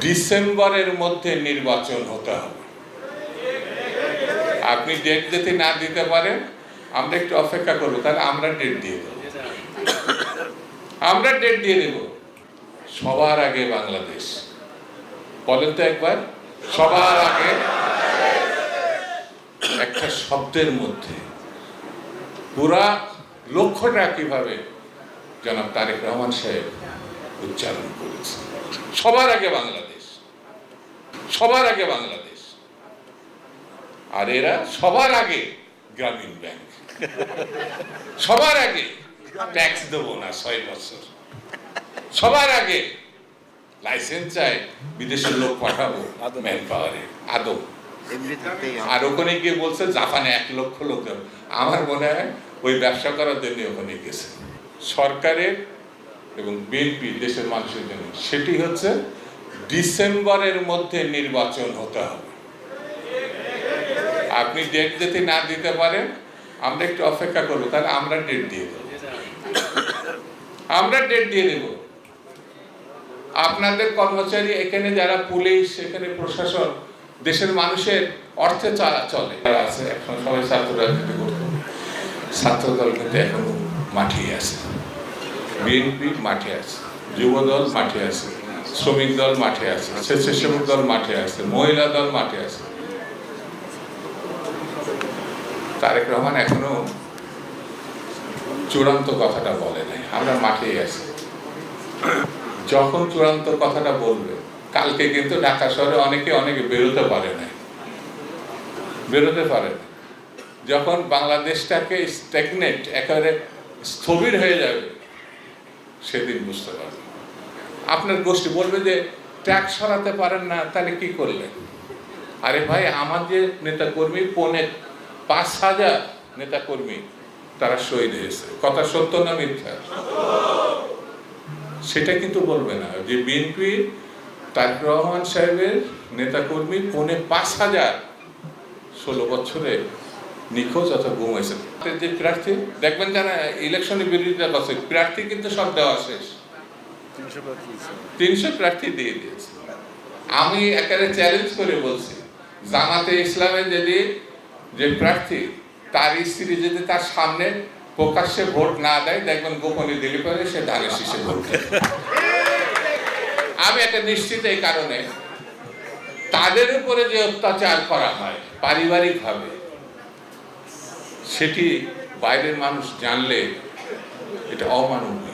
ডিসেম্বরের মধ্যে নির্বাচন হতে হবে। আপনি ডেট যদি না দিতে পারেন আমরা একটু অপেক্ষা করবো, তাহলে আমরা ডেট দিয়ে দেব। আমরা ডেট দিয়ে দেব। সবার আগে বাংলাদেশ। বলেন তো একবার, সবার আগে। একটা শব্দের মধ্যে পুরা লক্ষ্যটা কিভাবে জনাব তারেক রহমান সাহেব উচ্চারণ করেছে। সবার আগে বাংলাদেশ, সবার আগে বাংলাদেশ। আর এরা সবার আগে গ্রামীণ ব্যাংক, সবার আগে ট্যাক্স দেবো না 6 বছর, সবার আগে লাইসেন্স চাই, বিদেশের লোক পাঠাবো ম্যান পাওয়ারে আদৌ। আর ওখানে গিয়ে বলছে জাপানে 1 লক্ষ লোক। আমার মনে হয় ওই ব্যবসা করার জন্য ওখানে গেছে। সরকারের এবং বিএনপি দেশের মানুষের জন্য সেটি হচ্ছে ডিসেম্বরের মধ্যে নির্বাচন হতে হবে। আপনি ডেট যদি না দিতে পারেন আমরা একটু অপেক্ষা করবো, তাহলে আমরা ডেট দিয়ে দেব। আমরা ডেট দিয়ে দেব। আপনাদের কর্মচারী এখানে যারা পুলিশ, এখানে প্রশাসন, দেশের মানুষের অর্থে চলে আছে। এখন সবাই ছাত্র রাজনীতি করতে, ছাত্রদল কিন্তু এখনো মাঠে আছে, বিএনপি মাঠে আছে, যুবদল মাঠে আছে, শ্রমিক দল মাঠে আছে, স্বেচ্ছাসেবক দল মাঠে আছে, মহিলা দল মাঠে আছে। তারেক রহমান এখনো চূড়ান্ত কথাটা বলে নাই। আমরা মাঠেই আছি। যখন চূড়ান্ত কথাটা বলবে, কালকে কিন্তু ঢাকা শহরে অনেকে বেরোতে পারে না, বেরোতে পারে না। যখন বাংলাদেশটাকে স্ট্যাগনেট, একেবারে স্থবির হয়ে যাবে, সেদিন বুঝতে পারবে। আপনার গোষ্ঠী বলবে যে ট্যাক্স সরাতে পারেন না, তাহলে কি করলেন? আরে ভাই, আমাদের নেতা কর্মী 5,000 নেতা কর্মী তারা শহীদ হয়েছে। কথা সত্য না মিথ্যা? সেটা কিন্তু বলবে না যে বিএনপি তারেক রহমান সাহেবের নেতা কর্মী 5,000 16 বছরে নিখোঁজ অথবা গুম হয়েছে। যে প্রার্থী দেখবেন যারা ইলেকশনে বিরোধিতা করছে, প্রার্থী কিন্তু সব দেওয়া শেষ। 300 প্রার্থী দিয়ে দিয়েছে। আমি একেবারে চ্যালেঞ্জ করে বলছি, জামাতে ইসলামের যে প্রার্থী, তার স্ত্রী যদি তার সামনে প্রকাশ্যে ভোট না দেয়, দেখবেন গোপনে দিলে পরে সে ধানের শীষে ভোট দেয়। আমি এটা নিশ্চিত। এই কারণে তাদের উপরে যে অত্যাচার করা হয় পারিবারিক ভাবে, সেটি বাইরের মানুষ জানলে এটা অমানবিক।